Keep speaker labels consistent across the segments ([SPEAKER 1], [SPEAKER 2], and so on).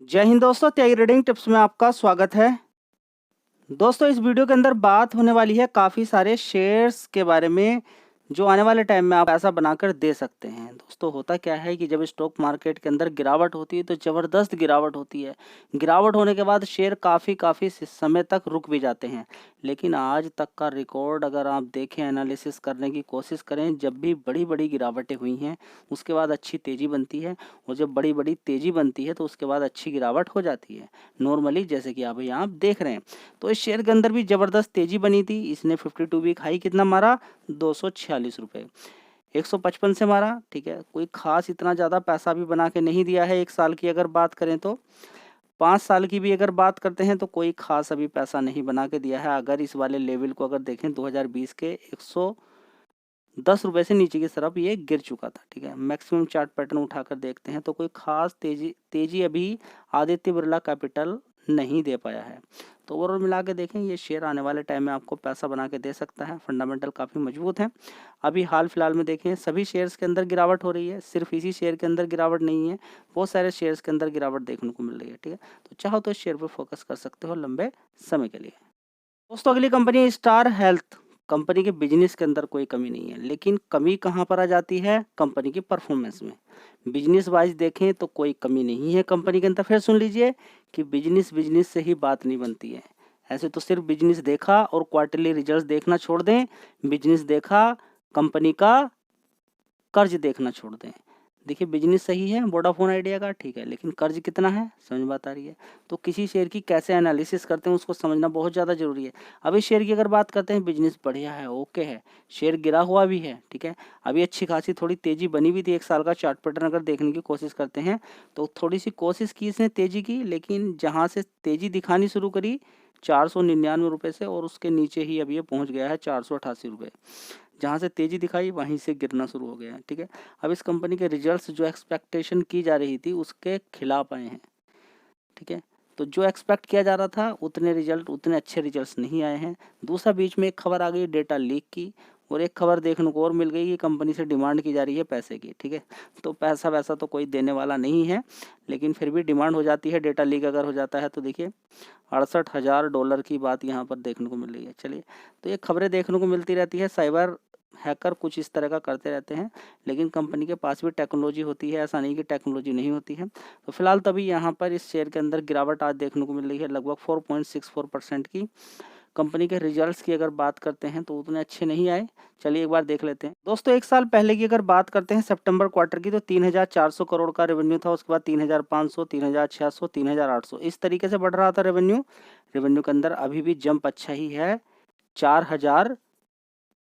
[SPEAKER 1] जय हिंद दोस्तों, त्यागी reading tips में आपका स्वागत है। दोस्तों, इस वीडियो के अंदर बात होने वाली है काफ़ी सारे शेयर्स के बारे में जो आने वाले टाइम में आप पैसा बनाकर दे सकते हैं। दोस्तों, होता क्या है कि जब स्टॉक मार्केट के अंदर गिरावट होती है तो ज़बरदस्त गिरावट होती है। गिरावट होने के बाद शेयर काफ़ी समय तक रुक भी जाते हैं। लेकिन आज तक का रिकॉर्ड अगर आप देखें, एनालिसिस करने की कोशिश करें, जब भी बड़ी गिरावटें हुई हैं उसके बाद अच्छी तेज़ी बनती है, और जब बड़ी तेज़ी बनती है तो उसके बाद अच्छी गिरावट हो जाती है नॉर्मली, जैसे कि आप यहाँ देख रहे हैं। तो इस शेयर के अंदर भी ज़बरदस्त तेज़ी बनी थी। इसने 52 वीक हाई कितना मारा, 246 रुपये। 155 से मारा, ठीक है। कोई खास इतना ज़्यादा पैसा भी बना के नहीं दिया है। 1 साल की अगर बात करें तो 5 साल की भी अगर बात करते हैं तो कोई खास अभी पैसा नहीं बना के दिया है। अगर इस वाले लेवल को अगर देखें 2020 के 110 रुपये से नीचे की तरफ ये गिर चुका था, ठीक है। मैक्सिमम चार्ट पैटर्न उठाकर देखते हैं तो कोई खास तेजी अभी आदित्य बिरला कैपिटल नहीं दे पाया है। तो ओवरऑल मिला के देखें, ये शेयर आने वाले टाइम में आपको पैसा बना के दे सकता है। फंडामेंटल काफ़ी मजबूत हैं। अभी हाल फिलहाल में देखें, सभी शेयर्स के अंदर गिरावट हो रही है। सिर्फ इसी शेयर के अंदर गिरावट नहीं है, बहुत सारे शेयर्स के अंदर गिरावट देखने को मिल रही है, ठीक है। तो चाहो तो इस शेयर पर फोकस कर सकते हो लंबे समय के लिए। दोस्तों, अगली कंपनी स्टार हेल्थ। कंपनी के बिजनेस के अंदर कोई कमी नहीं है, लेकिन कमी कहाँ पर आ जाती है, कंपनी की परफॉर्मेंस में। बिजनेस वाइज देखें तो कोई कमी नहीं है कंपनी के अंदर। फिर सुन लीजिए कि बिजनेस से ही बात नहीं बनती है। ऐसे तो सिर्फ बिजनेस देखा और क्वार्टरली रिजल्ट्स देखना छोड़ दें, बिजनेस देखा, कंपनी का कर्ज देखना छोड़ दें। देखिए, बिजनेस सही है वोडाफोन आइडिया का, ठीक है, लेकिन कर्ज कितना है, समझ बात आ रही है। तो किसी शेयर की कैसे एनालिसिस करते हैं उसको समझना बहुत ज़्यादा जरूरी है। अभी शेयर की अगर बात करते हैं, बिजनेस बढ़िया है, ओके है, शेयर गिरा हुआ भी है, ठीक है। अभी अच्छी खासी थोड़ी तेजी बनी भी थी। 1 साल का चार्ट पैटर्न अगर देखने की कोशिश करते हैं तो थोड़ी सी कोशिश की इसने तेजी की, लेकिन जहाँ से तेजी दिखानी शुरू करी 499 रुपये से, और उसके नीचे ही अभी ये पहुँच गया है 488 रुपये। जहाँ से तेजी दिखाई वहीं से गिरना शुरू हो गया है, ठीक है। अब इस कंपनी के रिजल्ट्स जो एक्सपेक्टेशन की जा रही थी उसके खिलाफ आए हैं, ठीक है। तो जो एक्सपेक्ट किया जा रहा था उतने अच्छे रिजल्ट्स नहीं आए हैं। दूसरा, बीच में एक खबर आ गई डेटा लीक की, और एक खबर देखने को और मिल गई कि कंपनी से डिमांड की जा रही है पैसे की, ठीक है। तो पैसा वैसा तो कोई देने वाला नहीं है, लेकिन फिर भी डिमांड हो जाती है। डेटा लीक अगर हो जाता है तो देखिए $68,000 की बात यहाँ पर देखने को मिल रही है। चलिए, तो ये खबरें देखने को मिलती रहती है। साइबर हैकर कुछ इस तरह का करते रहते हैं, लेकिन कंपनी के पास भी टेक्नोलॉजी होती है, ऐसा नहीं कि टेक्नोलॉजी नहीं होती है। तो फिलहाल तभी यहाँ पर इस शेयर के अंदर गिरावट आज देखने को मिल रही है, लगभग 4.64% की। कंपनी के रिजल्ट्स की अगर बात करते हैं तो उतने अच्छे नहीं आए। चलिए एक बार देख लेते हैं। दोस्तों, 1 साल पहले की अगर बात करते हैं सितंबर क्वार्टर की, तो 3,400 करोड़ का रेवेन्यू था। उसके बाद 3,500, 3,600, 3,800, इस तरीके से बढ़ रहा था रेवेन्यू। रेवेन्यू के अंदर अभी भी जंप अच्छा ही है, 4,000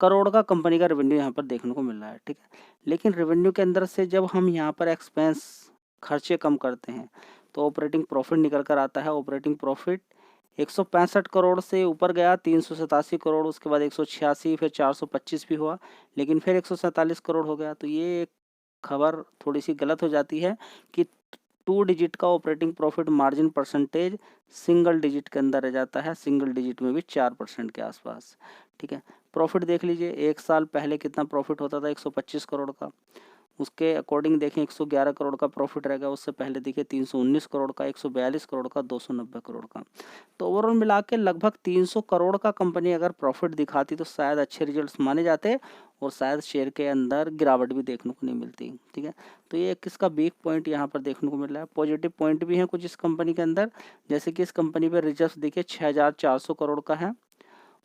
[SPEAKER 1] करोड़ का कंपनी का रेवेन्यू यहाँ पर देखने को मिल रहा है, ठीक है। लेकिन रेवेन्यू के अंदर से जब हम यहाँ पर एक्सपेंस, खर्चे कम करते हैं तो ऑपरेटिंग प्रॉफिट निकल कर आता है। ऑपरेटिंग प्रॉफिट 165 करोड़ से ऊपर गया, 387 करोड़, उसके बाद 186, फिर 425 भी हुआ, लेकिन फिर 147 करोड़ हो गया। तो ये एक खबर थोड़ी सी गलत हो जाती है कि 2 डिजिट का operating profit margin percentage single digit के अंदर रह जाता है, सिंगल डिजिट में भी 4% के आसपास, ठीक है। प्रॉफिट देख लीजिए, 1 साल पहले कितना प्रॉफिट होता था, 125 करोड़ का। उसके अकॉर्डिंग देखें 111 करोड़ का प्रॉफिट रहेगा। उससे पहले देखिए 319 करोड़ का, 142 करोड़ का, 290 करोड़ का। तो ओवरऑल मिला के लगभग 300 करोड़ का कंपनी अगर प्रॉफिट दिखाती तो शायद अच्छे रिजल्ट्स माने जाते, और शायद शेयर के अंदर गिरावट भी देखने को नहीं मिलती, ठीक है। तो ये किसका वीक पॉइंट यहाँ पर देखने को मिल रहा है। पॉजिटिव पॉइंट भी हैं कुछ इस कंपनी के अंदर, जैसे कि इस कंपनी पर रिजर्व देखिए 6,400 करोड़ का है,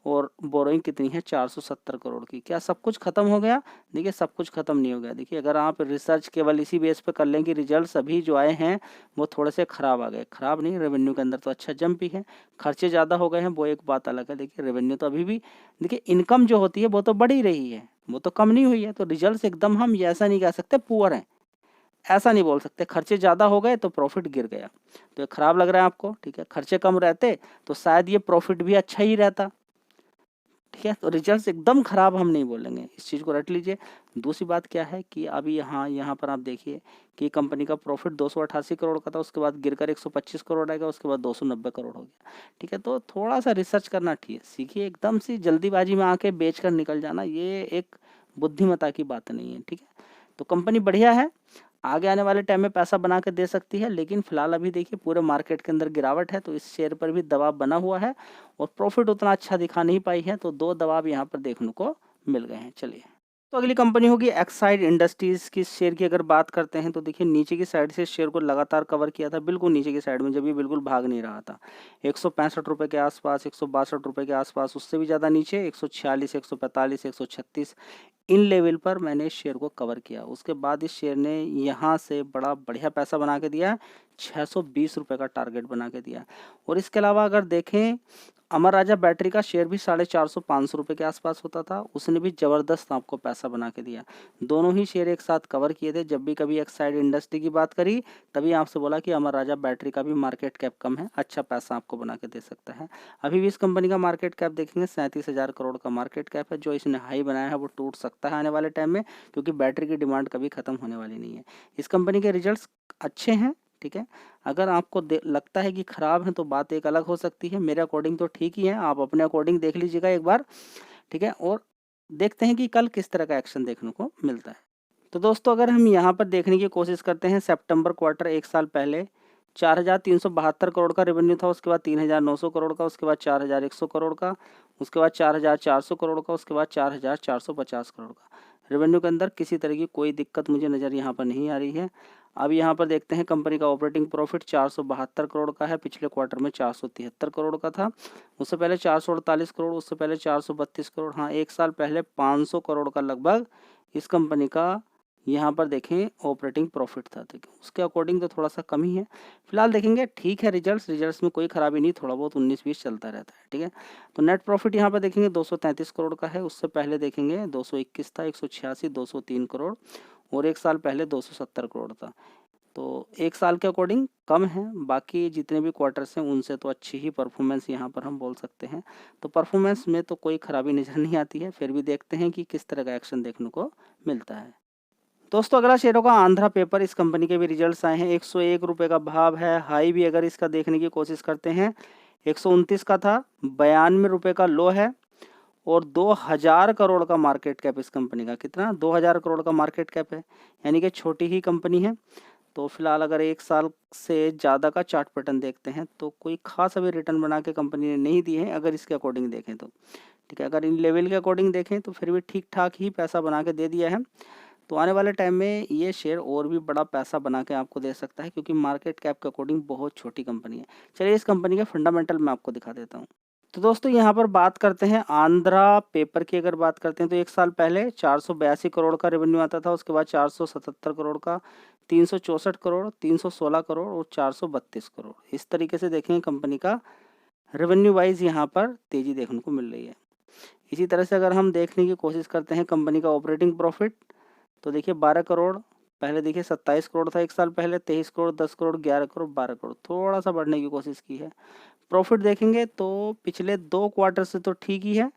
[SPEAKER 1] और बोरोइंग कितनी है, 470 करोड़ की। क्या सब कुछ खत्म हो गया? देखिए, सब कुछ खत्म नहीं हो गया। देखिए, अगर आप रिसर्च केवल इसी बेस पे कर लें कि रिजल्ट्स अभी जो आए हैं वो थोड़े से खराब आ गए, खराब नहीं, रेवेन्यू के अंदर तो अच्छा जंप ही है, खर्चे ज़्यादा हो गए हैं, वो एक बात अलग है। देखिए, रेवेन्यू तो अभी भी, देखिए इनकम जो होती है वो तो बढ़ ही रही है, वो तो कम नहीं हुई है। तो रिजल्ट एकदम हम ऐसा नहीं कह सकते पुअर हैं, ऐसा नहीं बोल सकते। खर्चे ज़्यादा हो गए तो प्रॉफिट गिर गया, तो ये खराब लग रहा है आपको, ठीक है। खर्चे कम रहते तो शायद ये प्रॉफिट भी अच्छा ही रहता, ठीक है। तो रिजल्ट्स एकदम खराब हम नहीं बोलेंगे, इस चीज़ को रट लीजिए। दूसरी बात क्या है कि अभी यहाँ यहाँ पर आप देखिए कि कंपनी का प्रॉफिट 288 करोड़ का था, उसके बाद गिरकर 125 करोड़ आएगा, उसके बाद 290 करोड़ हो गया, ठीक है। तो थोड़ा सा रिसर्च करना ठीक है, सीखिए। एकदम से जल्दीबाजी में आके बेच कर निकल जाना ये एक बुद्धिमत्ता की बात नहीं है, ठीक है। तो कंपनी बढ़िया है, आगे आने वाले टाइम में पैसा बना के दे सकती है, लेकिन फिलहाल अभी देखिए पूरे मार्केट के अंदर गिरावट है, तो इस शेयर पर भी दबाव बना हुआ है और प्रॉफिट उतना अच्छा दिखा नहीं पाई है, तो 2 दबाव यहाँ पर देखने को मिल गए हैं। चलिए, तो अगली कंपनी होगी एक्साइड इंडस्ट्रीज की। शेयर की अगर बात करते हैं तो देखिए नीचे की साइड से शेयर को लगातार कवर किया था, बिल्कुल नीचे की साइड में, जब ये बिल्कुल भाग नहीं रहा था। 165 रुपये के आसपास, 162 रुपये के आसपास, उससे भी ज़्यादा नीचे 146, 145, 136 इन लेवल पर मैंने इस शेयर को कवर किया। उसके बाद इस शेयर ने यहाँ से बड़ा बढ़िया पैसा बना के दिया, 620 रुपये का टारगेट बना के दिया। और इसके अलावा अगर देखें, अमर राजा बैटरी का शेयर भी 450-500 रुपये के आसपास होता था, उसने भी ज़बरदस्त आपको पैसा बना के दिया। दोनों ही शेयर एक साथ कवर किए थे। जब भी कभी एक्साइड इंडस्ट्री की बात करी, तभी आपसे बोला कि अमर राजा बैटरी का भी मार्केट कैप कम है, अच्छा पैसा आपको बना के दे सकता है। अभी भी इस कंपनी का मार्केट कैप देखेंगे 37,000 करोड़ का मार्केट कैप है। जो इसने हाई बनाया है वो टूट सकता है आने वाले टाइम में, क्योंकि बैटरी की डिमांड कभी ख़त्म होने वाली नहीं है। इस कंपनी के रिजल्ट्स अच्छे हैं, ठीक है। अगर आपको लगता है कि ख़राब है तो बात एक अलग हो सकती है। मेरे अकॉर्डिंग तो ठीक ही है, आप अपने अकॉर्डिंग देख लीजिएगा एक बार, ठीक है। और देखते हैं कि कल किस तरह का एक्शन देखने को मिलता है। तो दोस्तों, अगर हम यहाँ पर देखने की कोशिश करते हैं, सितंबर क्वार्टर 1 साल पहले 4,372 करोड़ का रेवेन्यू था, उसके बाद 3,900 करोड़ का, उसके बाद 4,100 करोड़ का, उसके बाद 4,400 करोड़ का, उसके बाद 4,450 करोड़ का। रेवेन्यू के अंदर किसी तरह की कोई दिक्कत मुझे नज़र यहाँ पर नहीं आ रही है। अब यहाँ पर देखते हैं, कंपनी का ऑपरेटिंग प्रॉफिट 472 करोड़ का है, पिछले क्वार्टर में 473 करोड़ का था, उससे पहले 448 करोड़, उससे पहले 432 करोड़। हाँ, 1 साल पहले 500 करोड़ का लगभग इस कंपनी का यहाँ पर देखें ऑपरेटिंग प्रॉफिट था। देखिए उसके अकॉर्डिंग तो थोड़ा सा कम ही है। फिलहाल देखेंगे, ठीक है, रिजल्ट्स में कोई खराबी नहीं, थोड़ा बहुत 19-20 चलता रहता है, ठीक है। तो नेट प्रॉफिट यहाँ पर देखेंगे 233 करोड़ का है, उससे पहले देखेंगे 221 था, 186, 203 करोड़, और 1 साल पहले 270 करोड़ था। तो 1 साल के अकॉर्डिंग कम है, बाकी जितने भी क्वार्टर्स हैं उनसे तो अच्छी ही परफॉर्मेंस यहाँ पर हम बोल सकते हैं। तो परफॉर्मेंस में तो कोई खराबी नज़र नहीं आती है, फिर भी देखते हैं कि किस तरह का एक्शन देखने को मिलता है। दोस्तों, अगला शेयरों का आंध्रा पेपर। इस कंपनी के भी रिजल्ट्स आए हैं। 101 रुपये का भाव है। हाई भी अगर इसका देखने की कोशिश करते हैं, 129 का था, 92 रुपये का लो है, और 2000 करोड़ का मार्केट कैप इस कंपनी का। कितना? 2000 करोड़ का मार्केट कैप है, यानी कि छोटी ही कंपनी है। तो फिलहाल अगर 1 साल से ज़्यादा का चार्ट पैटर्न देखते हैं तो कोई खास अभी रिटर्न बना के कंपनी ने नहीं दिए हैं, अगर इसके अकॉर्डिंग देखें तो, ठीक है। अगर इन लेवल के अकॉर्डिंग देखें तो फिर भी ठीक ठाक ही पैसा बना के दे दिया है। तो आने वाले टाइम में ये शेयर और भी बड़ा पैसा बना के आपको दे सकता है, क्योंकि मार्केट कैप के अकॉर्डिंग बहुत छोटी कंपनी है। चलिए इस कंपनी के फंडामेंटल मैं आपको दिखा देता हूँ। तो दोस्तों, यहाँ पर बात करते हैं आंध्रा पेपर की। अगर बात करते हैं तो 1 साल पहले 482 करोड़ का रेवेन्यू आता था, उसके बाद 477 करोड़ का, 364 करोड़, 316 करोड़ और 432 करोड़। इस तरीके से देखें कंपनी का रेवेन्यू वाइज यहाँ पर तेज़ी देखने को मिल रही है। इसी तरह से अगर हम देखने की कोशिश करते हैं कंपनी का ऑपरेटिंग प्रॉफिट, तो देखिए 12 करोड़, पहले देखिए 27 करोड़ था 1 साल पहले, 23 करोड़, 10 करोड़, 11 करोड़, 12 करोड़, थोड़ा सा बढ़ने की कोशिश की है। प्रॉफिट देखेंगे तो पिछले 2 क्वार्टर से तो ठीक ही है,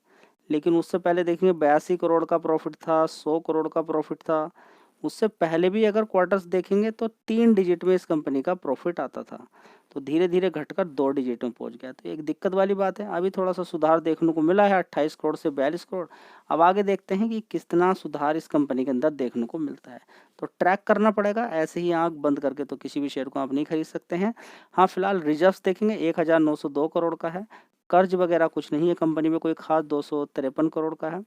[SPEAKER 1] लेकिन उससे पहले देखेंगे 82 करोड़ का प्रॉफिट था, 100 करोड़ का प्रॉफिट था। उससे पहले भी अगर क्वार्टर्स देखेंगे तो 3 डिजिट में इस कंपनी का प्रॉफिट आता था, तो धीरे धीरे घटकर 2 डिजिट में पहुंच गया। तो एक दिक्कत वाली बात है। अभी थोड़ा सा सुधार देखने को मिला है, 28 करोड़ से 42 करोड़। अब आगे देखते हैं कि कितना सुधार इस कंपनी के अंदर देखने को मिलता है। तो ट्रैक करना पड़ेगा, ऐसे ही आंख बंद करके तो किसी भी शेयर को आप नहीं खरीद सकते हैं। हाँ, फिलहाल रिजर्व्स देखेंगे 1902 करोड़ का है, कर्ज वगैरह कुछ नहीं है कंपनी में कोई खास, 253 करोड़ का है।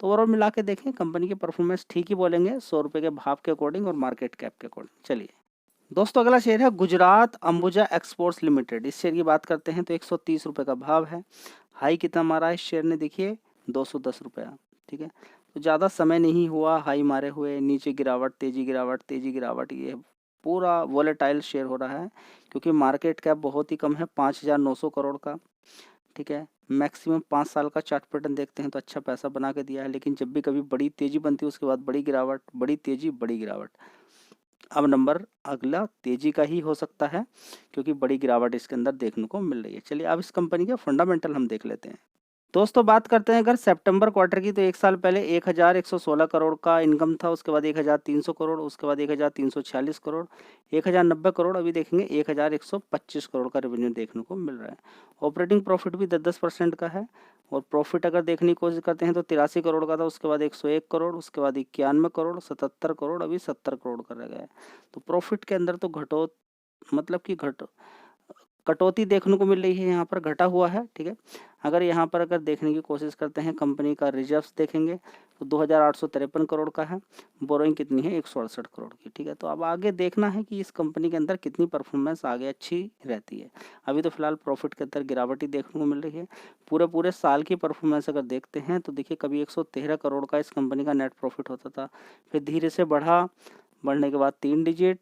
[SPEAKER 1] तो ओवरऑल मिला के देखें कंपनी की परफॉर्मेंस ठीक ही बोलेंगे, 100 रुपये के भाव के अकॉर्डिंग और मार्केट कैप के अकॉर्डिंग। चलिए दोस्तों, अगला शेयर है गुजरात अंबुजा एक्सपोर्ट्स लिमिटेड। इस शेयर की बात करते हैं तो 130 रुपये का भाव है। हाई कितना मारा है इस शेयर ने? देखिए 210 रुपया, ठीक है। तो ज़्यादा समय नहीं हुआ हाई मारे हुए, नीचे गिरावट, तेजी गिरावट, तेजी गिरावट, ये पूरा वोलेटाइल शेयर हो रहा है, क्योंकि मार्केट कैप बहुत ही कम है, 5,900 करोड़ का, ठीक है। मैक्सिमम 5 साल का चार्ट पैटर्न देखते हैं तो अच्छा पैसा बना के दिया है, लेकिन जब भी कभी बड़ी तेजी बनती है उसके बाद बड़ी गिरावट, बड़ी तेजी, बड़ी गिरावट। अब नंबर अगला तेजी का ही हो सकता है, क्योंकि बड़ी गिरावट इसके अंदर देखने को मिल रही है। चलिए अब इस कंपनी के फंडामेंटल हम देख लेते हैं। दोस्तों बात करते हैं अगर सितंबर क्वार्टर की, तो एक साल पहले 1116 करोड़ का इनकम था, उसके बाद 1300 करोड़, उसके बाद 1346 करोड़, 1090 करोड़, अभी देखेंगे 1125 करोड़ का रेवेन्यू देखने को मिल रहा है। ऑपरेटिंग प्रॉफिट भी 10% का है, और प्रॉफिट अगर देखने की कोशिश करते हैं तो 83 करोड़ का था, उसके बाद 101 करोड़, उसके बाद 91 करोड़, 77 करोड़, अभी 70 करोड़ का रह गया है। तो प्रॉफिट के अंदर तो मतलब कि कटौती देखने को मिल रही है, यहाँ पर घटा हुआ है। ठीक है, अगर देखने की कोशिश करते हैं, कंपनी का रिजर्व्स देखेंगे तो 2853 करोड़ का है, बोरोइंग कितनी है 168 करोड़ की। ठीक है, तो अब आगे देखना है कि इस कंपनी के अंदर कितनी परफॉर्मेंस आगे अच्छी रहती है। अभी तो फिलहाल प्रॉफिट के अंदर गिरावट ही देखने को मिल रही है। पूरे साल की परफॉर्मेंस अगर देखते हैं तो देखिए, कभी 113 करोड़ का इस कंपनी का नेट प्रॉफिट होता था, फिर धीरे से बढ़ने के बाद 3 डिजिट,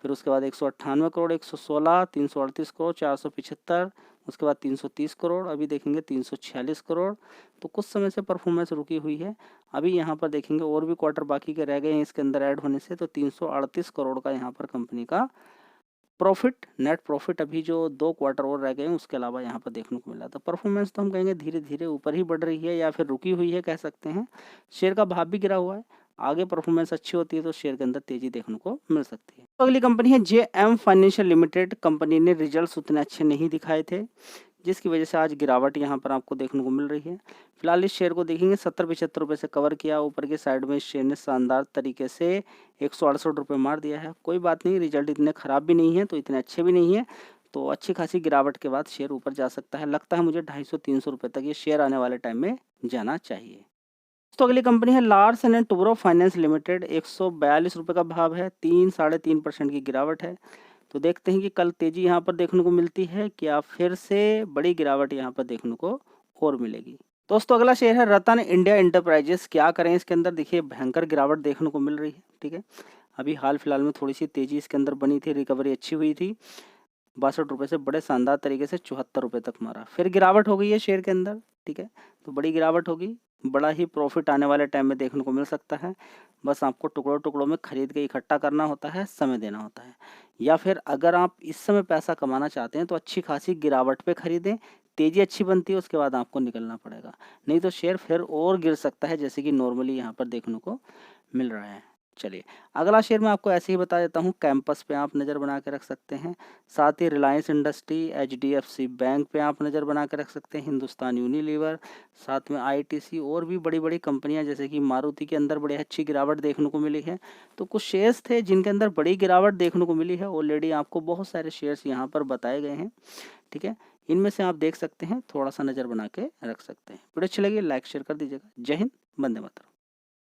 [SPEAKER 1] फिर उसके बाद 198 करोड़, 116, 338 करोड़, 475, उसके बाद 330 करोड़, अभी देखेंगे 346 करोड़। तो कुछ समय से परफॉर्मेंस रुकी हुई है। अभी यहाँ पर देखेंगे और भी क्वार्टर बाकी के रह गए हैं इसके अंदर ऐड होने से, तो 338 करोड़ का यहाँ पर कंपनी का नेट प्रॉफिट अभी जो 2 क्वार्टर और रह गए हैं उसके अलावा यहाँ पर देखने को मिला। तो परफॉर्मेंस तो हम कहेंगे धीरे धीरे ऊपर ही बढ़ रही है, या फिर रुकी हुई है कह सकते हैं। शेयर का भाव भी गिरा हुआ है, आगे परफॉर्मेंस अच्छी होती है तो शेयर के अंदर तेजी देखने को मिल सकती है। तो अगली कंपनी है JM फाइनेंशियल लिमिटेड। कंपनी ने रिजल्ट्स उतने अच्छे नहीं दिखाए थे, जिसकी वजह से आज गिरावट यहाँ पर आपको देखने को मिल रही है। फिलहाल इस शेयर को देखेंगे 70-75 रुपये से कवर किया, ऊपर के साइड में इस शेयर ने शानदार तरीके से 168 रुपये मार दिया है। कोई बात नहीं, रिजल्ट इतने ख़राब भी नहीं है तो इतने अच्छे भी नहीं है, तो अच्छी खासी गिरावट के बाद शेयर ऊपर जा सकता है। लगता है मुझे 250-300 रुपये तक ये शेयर आने वाले टाइम में जाना चाहिए। तो अगली कंपनी है Larsen and Toubro finance limited. 142 रुपये का भाव है, 3-3.5% की गिरावट है। तो देखते हैं कि कल तेजी यहाँ पर देखने को मिलती है, क्या फिर से बड़ी गिरावट यहाँ पर देखने को और मिलेगी। दोस्तों अगला शेयर है रतन इंडिया एंटरप्राइजेस। क्या करें, इसके अंदर देखिए भयंकर गिरावट देखने को मिल रही है। ठीक है, अभी हाल फिलहाल में थोड़ी सी तेजी इसके अंदर बनी थी, रिकवरी अच्छी हुई थी, 62 रुपये से बड़े शानदार तरीके से 74 रुपये तक मारा, फिर गिरावट हो गई है शेयर के अंदर। ठीक है, तो बड़ी गिरावट होगी, बड़ा ही प्रॉफिट आने वाले टाइम में देखने को मिल सकता है। बस आपको टुकड़ों में खरीद के इकट्ठा करना होता है, समय देना होता है। या फिर अगर आप इस समय पैसा कमाना चाहते हैं तो अच्छी खासी गिरावट पे खरीदें, तेजी अच्छी बनती है उसके बाद आपको निकलना पड़ेगा, नहीं तो शेयर फिर और गिर सकता है, जैसे कि नॉर्मली यहाँ पर देखने को मिल रहा है। चलिए अगला शेयर मैं आपको ऐसे ही बता देता हूँ, कैंपस पे आप नज़र बना के रख सकते हैं, साथ ही रिलायंस इंडस्ट्री, HDFC बैंक पे आप नज़र बना के रख सकते हैं, हिंदुस्तान यूनिलीवर, साथ में ITC और भी बड़ी बड़ी कंपनियां जैसे कि मारुति के अंदर बड़ी अच्छी गिरावट देखने को मिली है। तो कुछ शेयर्स थे जिनके अंदर बड़ी गिरावट देखने को मिली है, ऑलरेडी आपको बहुत सारे शेयर्स यहाँ पर बताए गए हैं। ठीक है, इनमें से आप देख सकते हैं, थोड़ा सा नज़र बना के रख सकते हैं। वीडियो अच्छी लगी लाइक शेयर कर दीजिएगा। जय हिंद, वंदे मातरम।